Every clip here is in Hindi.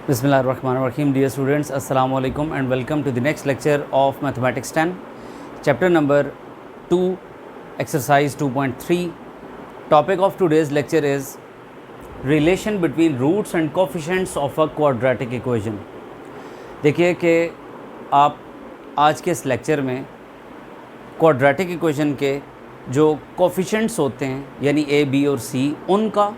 Bismillahirrahmanirrahim. Dear students, Assalamu alaikum and welcome to the next lecture of Mathematics 10, chapter number 2, exercise 2.3. Topic of today's lecture is relation between roots and coefficients of a quadratic equation. देखिए कि आप आज के इस लेक्चर में क्वाड्रेटिक इक्वेशन के जो कोफिशेंट्स होते हैं यानी ए बी और सी उनका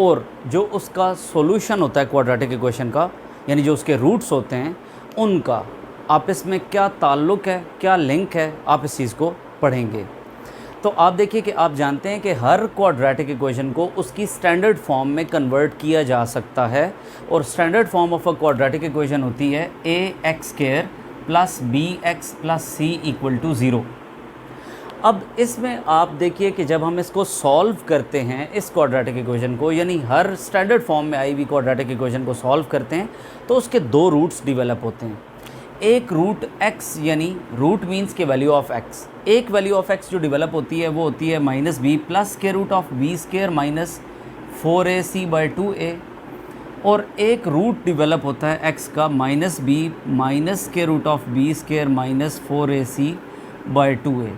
और जो उसका सॉल्यूशन होता है क्वाड्रेटिक इक्वेशन का यानी जो उसके रूट्स होते हैं उनका आपस में क्या ताल्लुक़ है, क्या लिंक है, आप इस चीज़ को पढ़ेंगे। तो आप देखिए कि आप जानते हैं कि हर क्वाड्रेटिक इक्वेशन को उसकी स्टैंडर्ड फॉर्म में कन्वर्ट किया जा सकता है और standard form of a quadratic equation होती है a x square plus b x plus c equal to 0। अब इसमें आप देखिए कि जब हम इसको सॉल्व करते हैं इस क्वाड्रेटिक इक्वेशन को यानी हर स्टैंडर्ड फॉर्म में आई हुई क्वाड्रेटिक इक्वेशन को सॉल्व करते हैं तो उसके दो रूट्स डेवलप होते हैं। एक रूट x यानी रूट मीन्स के वैल्यू ऑफ x, एक वैल्यू ऑफ x जो डेवलप होती है वो होती है माइनस बी प्लस के root of B square minus 4ac by 2a और एक रूट डेवलप होता है x का माइनस बी माइनस के root of B square minus 4ac by 2a।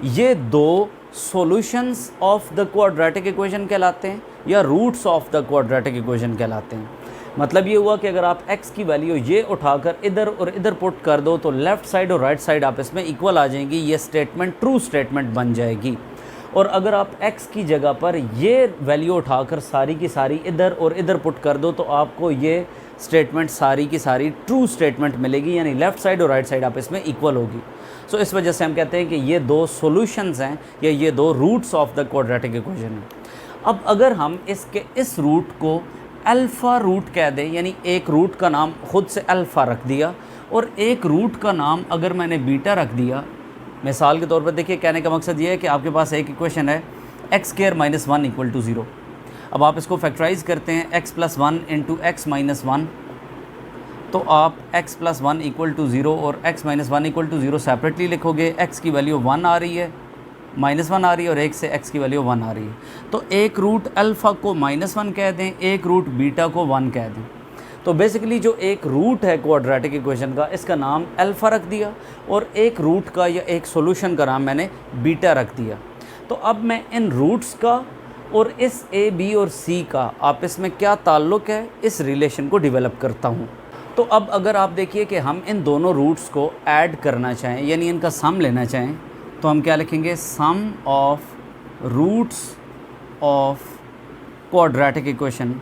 ये दो solutions of the quadratic equation कहलाते हैं या roots of the quadratic equation कहलाते हैं। मतलब ये हुआ कि अगर आप x की वैल्यू ये उठाकर इधर और इधर पुट कर दो तो लेफ़्ट साइड और राइट साइड आपस में इक्वल आ जाएंगी, ये स्टेटमेंट ट्रू स्टेटमेंट बन जाएगी। और अगर आप x की जगह पर ये वैल्यू उठाकर सारी की सारी इधर और इधर पुट कर दो तो आपको ये स्टेटमेंट सारी की सारी ट्रू स्टेटमेंट मिलेगी यानी लेफ़्ट साइड और राइट साइड आपस में इक्वल होगी। सो इस वजह से हम कहते हैं कि ये दो सॉल्यूशंस हैं या ये दो roots of the quadratic equation हैं। अब अगर हम इसके इस रूट को अल्फ़ा रूट कह दें यानी एक रूट का नाम खुद से अल्फ़ा रख दिया और एक रूट का नाम अगर मैंने बीटा रख दिया, मिसाल के तौर पर देखिए कहने का मकसद ये है कि आपके पास एक इक्वेशन है x square minus 1 equal to 0। अब आप इसको फैक्टराइज़ करते हैं x plus 1 into x minus 1 तो आप x प्लस 1 इक्वल टू 0 और x minus 1 equal to 0 separately लिखोगे। x की वैल्यू 1 आ रही है, माइनस 1 आ रही है और 1 से x की वैल्यू 1 आ रही है। तो एक रूट अल्फ़ा को माइनस 1 कह दें, एक रूट बीटा को 1 कह दें। तो बेसिकली जो एक रूट है क्वाड्रेटिक इक्वेशन का इसका नाम अल्फ़ा रख दिया और एक रूट का या एक सॉल्यूशन का नाम मैंने बीटा रख दिया। तो अब मैं इन रूट्स का और इस ए बी और सी का आपस में क्या ताल्लुक़ है इस रिलेशन को डेवलप करता हूँ। तो अब अगर आप देखिए कि हम इन दोनों रूट्स को ऐड करना चाहें यानी इनका सम लेना चाहें तो हम क्या लिखेंगे, sum of roots of quadratic equation.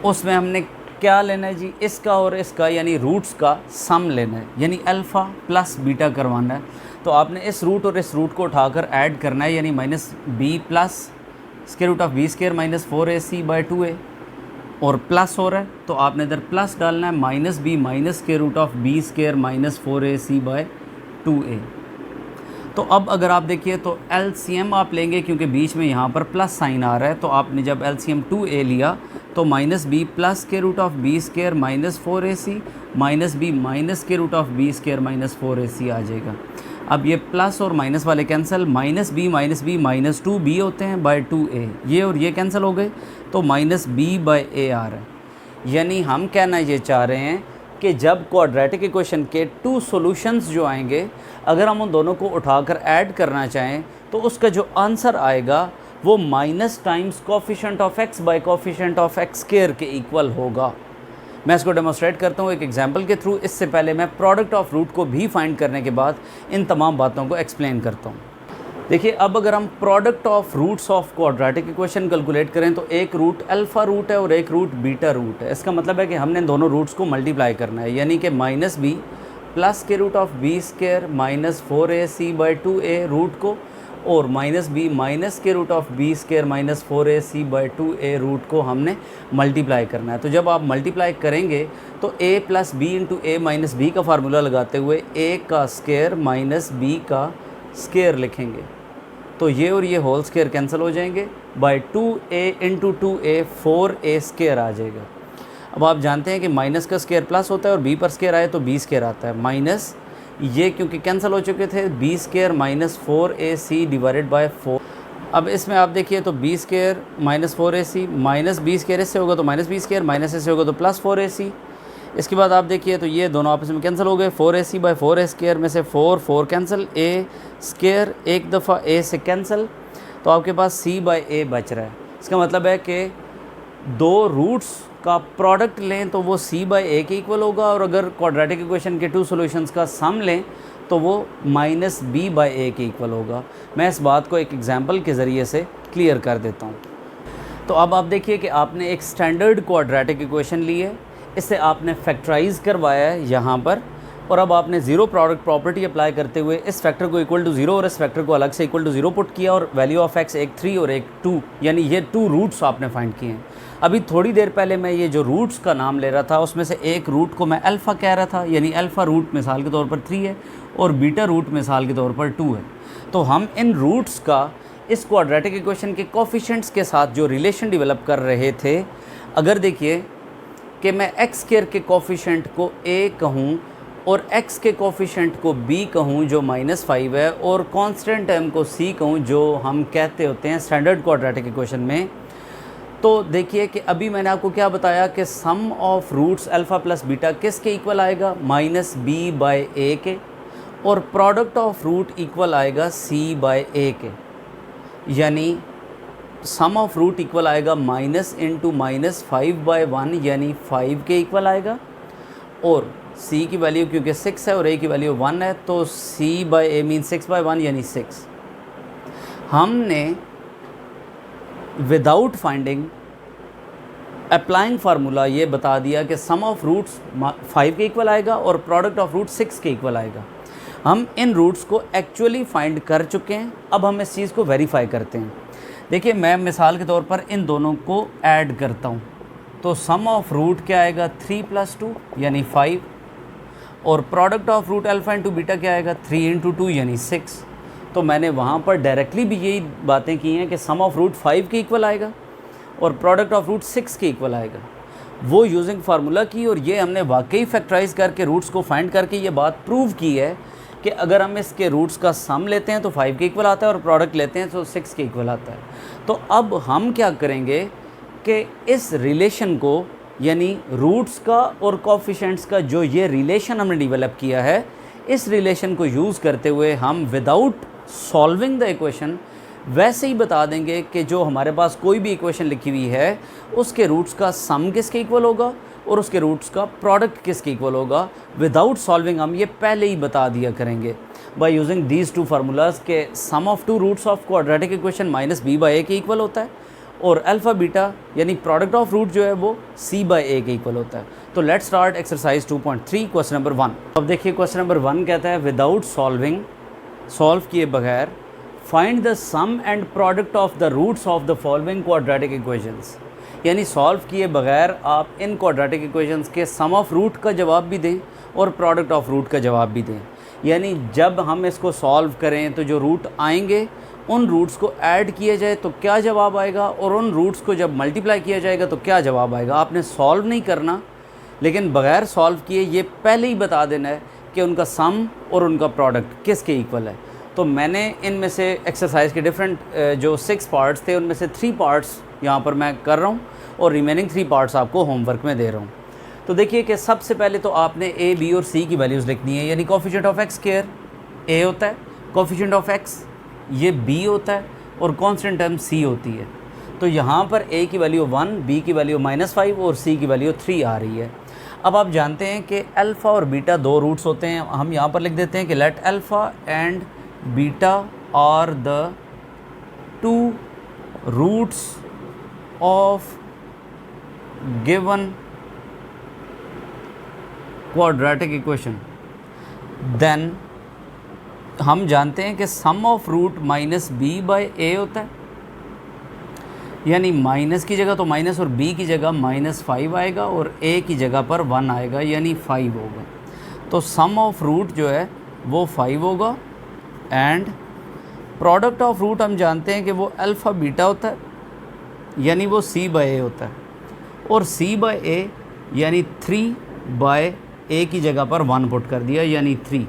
उसमें हमने क्या लेना है जी, इसका और इसका यानी रूट्स का सम लेना है यानी अल्फ़ा प्लस बीटा करवाना है। तो आपने इस रूट और इस रूट को उठाकर ऐड करना है यानी minus B plus square root of B square minus 4ac by 2a और प्लस हो रहा है तो आपने इधर प्लस डालना है माइनस बी माइनस के root of B square minus 4ac by 2a। तो अब अगर आप देखिए तो LCM आप लेंगे क्योंकि बीच में यहाँ पर प्लस साइन आ रहा है तो आपने जब LCM 2a लिया तो माइनस बी प्लस के root of B square minus 4ac minus B minus के root of B square minus 4ac आ जाएगा। अब ये प्लस और माइनस वाले cancel, minus B minus 2b होते हैं बाय 2a, ये और ये कैंसिल हो गए तो माइनस b बाय a आ रहा है। यानी हम कहना ये चाह रहे हैं कि जब क्वाड्रेटिक इक्वेशन के टू सॉल्यूशंस जो आएंगे अगर हम उन दोनों को उठाकर ऐड करना चाहें तो उसका जो आंसर आएगा वो minus times coefficient of x bye coefficient of x square के इक्वल होगा। मैं इसको डेमोस्ट्रेट करता हूँ एक एग्जांपल के थ्रू। इससे पहले मैं प्रोडक्ट ऑफ रूट को भी फाइंड करने के बाद इन तमाम बातों को एक्सप्लेन करता हूँ। देखिए अब अगर हम product of roots of quadratic equation calculate करें तो एक रूट अल्फ़ा रूट है और एक रूट बीटा रूट है। इसका मतलब है कि हमने दोनों रूट्स को मल्टीप्लाई करना है यानी कि माइनस बी प्लस के root of B square minus 4ac by 2a root को और माइनस बी माइनस के root of B square minus 4ac by 2a root को हमने मल्टीप्लाई करना है। तो जब आप मल्टीप्लाई करेंगे तो a plus b into a minus b का फार्मूला लगाते हुए a का स्क्वायर माइनस b का स्क्वायर लिखेंगे तो ये और ये होल स्क्वायर कैंसिल हो जाएंगे by 2a into 2a 4a square आ जाएगा। अब आप जानते हैं कि माइनस का स्क्वायर प्लस होता है और b पर स्क्वायर आए तो b स्क्वायर आता है माइनस ये क्योंकि कैंसिल हो चुके थे b square minus 4ac divided by 4। अब इसमें आप देखिए तो b square minus 4ac minus b square इससे होगा तो माइनस बी स्क्वायर, माइनस इससे होगा तो प्लस 4ac। इसके बाद आप देखिए तो ये दोनों आपस में कैंसिल हो गए, 4ac बाई 4a स्क्वायर में से 4 कैंसिल, a स्क्वायर एक दफ़ा a से कैंसिल, तो आपके पास c बाई a बच रहा है। इसका मतलब है कि दो रूट्स का प्रोडक्ट लें तो वो c बाई a के इक्वल होगा, और अगर क्वाड्रेटिक इक्वेशन के 2 सॉल्यूशंस का सम लें तो वो माइनस b बाई a के इक्वल होगा। मैं इस बात को एक एग्जांपल के ज़रिए से क्लियर कर देता हूँ। तो अब आप देखिए कि आपने एक स्टैंडर्ड क्वाड्रेटिक इक्वेशन ली है, इससे आपने फैक्टराइज करवाया है यहाँ पर, और अब आपने ज़ीरो प्रोडक्ट प्रॉपर्टी अप्लाई करते हुए इस फैक्टर को इक्वल टू ज़ीरो और इस फैक्टर को अलग से इक्वल टू ज़ीरो पुट किया, और वैल्यू ऑफ x एक 3 और एक 2, यानी ये 2 रूट्स आपने फाइंड किए हैं। अभी थोड़ी देर पहले मैं ये जो रूट्स का नाम ले रहा था उसमें से एक रूट को मैं अल्फ़ा कह रहा था, यानी अल्फ़ा रूट मिसाल के तौर पर 3 है और बीटा रूट मिसाल के तौर पर 2 है। तो हम इन रूट्स का इस क्वाड्रेटिक इक्वेशन के कोफिशिएंट्स के साथ जो रिलेशन डेवलप कर रहे थे, अगर देखिए कि मैं x स्क्वायर के कोफिशिएंट को a कहूँ और x के कोफिशिएंट को b कहूँ जो -5 है, और कांस्टेंट टर्म को c कहूँ जो हम कहते होते हैं स्टैंडर्ड क्वाड्रेटिक इक्वेशन में, तो देखिए कि अभी मैंने आपको क्या बताया कि sum of roots alpha plus beta किसके इक्वल आएगा, माइनस b बाई a के, और प्रोडक्ट ऑफ रूट इक्वल आएगा c बाई a के, यानी सम ऑफ रूट इक्वल आएगा माइनस इंटू माइनस 5/1 यानी 5 के इक्वल आएगा, और c की वैल्यू क्योंकि 6 है और a की वैल्यू 1 है तो c बाई a मीन 6/1 यानी 6। हमने विदाउट फाइंडिंग अप्लाइंग फार्मूला ये बता दिया कि सम ऑफ रूट्स 5 के इक्वल आएगा और प्रोडक्ट ऑफ रूट 6 के इक्वल आएगा। हम इन रूट्स को एक्चुअली फाइंड कर चुके हैं, अब हम इस चीज़ को वेरीफाई करते हैं। देखिए मैं मिसाल के तौर पर इन दोनों को ऐड करता हूँ, तो सम ऑफ रूट क्या आएगा 3 + 2 यानी 5, और product of root alpha into beta क्या आएगा 3 × 2 यानी 6। तो मैंने वहाँ पर डायरेक्टली भी यही बातें की हैं कि सम ऑफ रूट 5 के इक्वल आएगा और प्रोडक्ट ऑफ रूट 6 के इक्वल आएगा, वो यूजिंग फार्मूला की, और ये हमने वाकई फैक्टराइज करके रूट्स को फाइंड करके ये बात प्रूव की है कि अगर हम इसके रूट्स का सम लेते हैं तो 5 के इक्वल आता है और प्रोडक्ट लेते हैं तो 6 के इक्वल आता है। तो अब हम क्या करेंगे कि इस रिलेशन को, यानी रूट्स का और कोफिशिएंट्स का जो ये रिलेशन हमने डेवलप किया है, इस रिलेशन को यूज़ करते हुए हम विदाउट सॉल्विंग द इक्वेशन वैसे ही बता देंगे कि जो हमारे पास कोई भी इक्वेशन लिखी हुई है उसके रूट्स का सम किसके इक्वल होगा और उसके रूट्स का प्रोडक्ट किसके इक्वल होगा। विदाउट सॉल्विंग हम ये पहले ही बता दिया करेंगे बाय यूजिंग दीज 2 फार्मूलाज के sum of 2 roots of quadratic equation minus b by a के इक्वल होता है, और अल्फ़ा बीटा यानी प्रोडक्ट ऑफ रूट जो है वो c बाई a के इक्वल होता है। तो let's start exercise 2.3 question number 1। अब देखिए क्वेश्चन नंबर 1 कहता है विदाउट सॉल्विंग, सॉल्व किए बगैर, find the sum and product of the roots of the following quadratic equations, यानी सॉल्व किए बगैर आप इन क्वाड्रेटिक इक्वेशंस के सम ऑफ रूट का जवाब भी दें और प्रोडक्ट ऑफ रूट का जवाब भी दें। यानी जब हम इसको सॉल्व करें तो जो रूट आएंगे उन रूट्स को ऐड किया जाए तो क्या जवाब आएगा, और उन रूट्स को जब मल्टीप्लाई किया जाएगा तो क्या जवाब आएगा। आपने सॉल्व नहीं करना, लेकिन बगैर सॉल्व किए ये पहले ही बता देना है कि उनका सम और उनका प्रोडक्ट किसके इक्वल है। तो मैंने इनमें से एक्सरसाइज के डिफरेंट जो 6 पार्ट्स थे उनमें से 3 पार्ट्स यहाँ पर मैं कर रहा हूँ और रिमेनिंग 3 पार्ट्स आपको होमवर्क में दे रहा हूँ। तो देखिए कि सबसे पहले तो आपने a, b और c की वैल्यूज़ लिखनी है, यानी coefficient of x square a होता है, कोफिशिएंट ऑफ x ये b होता है और कांस्टेंट टर्म c होती है। तो यहाँ पर a की वैल्यू 1, b की वैल्यू -5 और c की वैल्यू 3 आ रही है। अब आप जानते हैं कि अल्फ़ा और बीटा 2 रूट्स होते हैं, हम यहाँ पर लिख देते हैं कि let alpha and beta are the 2 roots of given quadratic equation. Then हम जानते हैं कि sum of root minus b by a होता है, यानी माइनस की जगह तो माइनस और b की जगह -5 आएगा और a की जगह पर 1 आएगा यानी 5 होगा। तो सम ऑफ रूट जो है वो 5 होगा, एंड प्रोडक्ट ऑफ रूट हम जानते हैं कि वो अल्फ़ा बीटा होता है यानी वो c बाई a होता है, और c बाई a यानी 3 बाई a की जगह पर 1 पुट कर दिया यानी 3।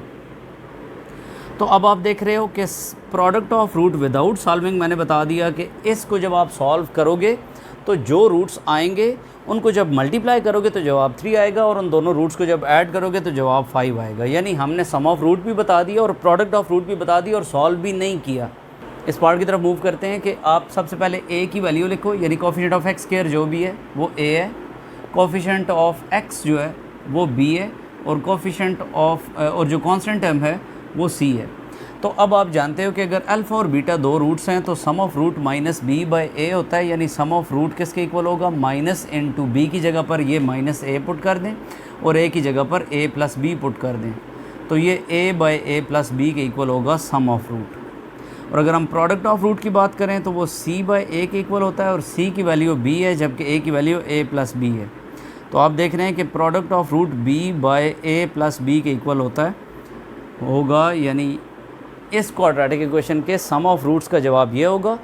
तो अब आप देख रहे हो कि product of root without solving मैंने बता दिया कि इसको जब आप सॉल्व करोगे तो जो रूट्स आएंगे उनको जब मल्टीप्लाई करोगे तो जवाब 3 आएगा, और उन दोनों रूट्स को जब ऐड करोगे तो जवाब 5 आएगा। यानी हमने सम ऑफ रूट भी बता दिया और प्रोडक्ट ऑफ रूट भी बता दिया और सॉल्व भी नहीं किया। इस पार्ट की तरफ मूव करते हैं कि आप सबसे पहले a की वैल्यू लिखो, यानी कोफिशिएंट ऑफ एक्स स्क्वायर जो भी है वो a है, कोफिशिएंट ऑफ x जो है वो b है, और कोफिशिएंट ऑफ और जो कांस्टेंट टर्म है वो c है। तो अब आप जानते हो कि अगर अल्फ़ा और बीटा दो रूट्स हैं तो sum of root minus b by a होता है, यानी सम ऑफ रूट किसके इक्वल होगा, माइनस इंटू बी की जगह पर ये माइनस ए पुट कर दें और ए की जगह पर ए प्लस बी पुट कर दें, तो ये ए बाई ए प्लस बी के इक्वल होगा सम ऑफ रूट। और अगर हम प्रोडक्ट ऑफ रूट की बात करें तो वो सी बाई ए के इक्वल होता है, और सी की वैल्यू बी है जबकि ए की वैल्यू ए प्लस बी है। तो आप देख रहे हैं कि product of root b by a plus b के इक्वल होगा, यानी इस क्वाड्रेटिक इक्वेशन के सम ऑफ रूट्स का जवाब ये होगा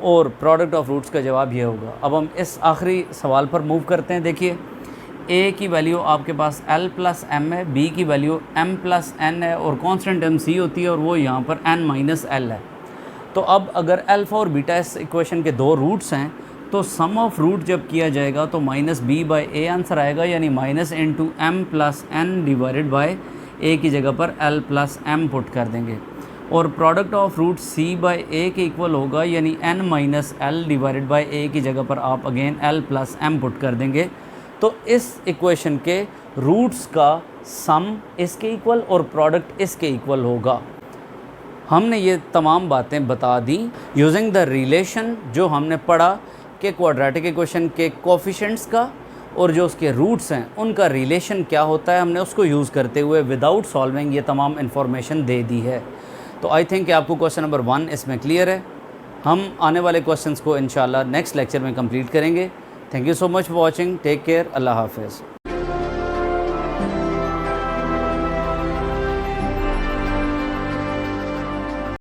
और प्रोडक्ट ऑफ रूट्स का जवाब ये होगा। अब हम इस आखिरी सवाल पर मूव करते हैं। देखिए a की वैल्यू आपके पास l प्लस m है, b की वैल्यू m प्लस n है, और कांस्टेंट m c होती है और वो यहाँ पर n माइनस l है। तो अब अगर अल्फ़ा और बीटा इस इक्वेशन के दो रूट्स हैं तो सम ऑफ रूट जब किया जाएगा तो minus b by a answer आएगा, यानी minus into m plus n divided by a की जगह पर l प्लस m पुट कर देंगे, और product of root c by a के इक्वल होगा, यानी n minus l divided by a की जगह पर आप again l plus m put कर देंगे। तो इस इक्वेशन के रूट्स का सम इसके इक्वल और प्रोडक्ट इसके इक्वल होगा। हमने ये तमाम बातें बता दी यूजिंग द रिलेशन जो हमने पढ़ा कि क्वाड्रेटिक इक्वेशन के कोफिशिएंट्स का और जो उसके रूट्स हैं उनका रिलेशन क्या होता है, हमने उसको यूज़ करते हुए विदाउट सॉल्विंग ये तमाम इन्फॉर्मेशन दे दी है। तो आई थिंक कि आपको क्वेश्चन नंबर 1 इसमें क्लियर है। हम आने वाले क्वेश्चंस को इंशाल्लाह नेक्स्ट लेक्चर में कंप्लीट करेंगे। Thank you so much for watching, take care, अल्लाह हाफिज़।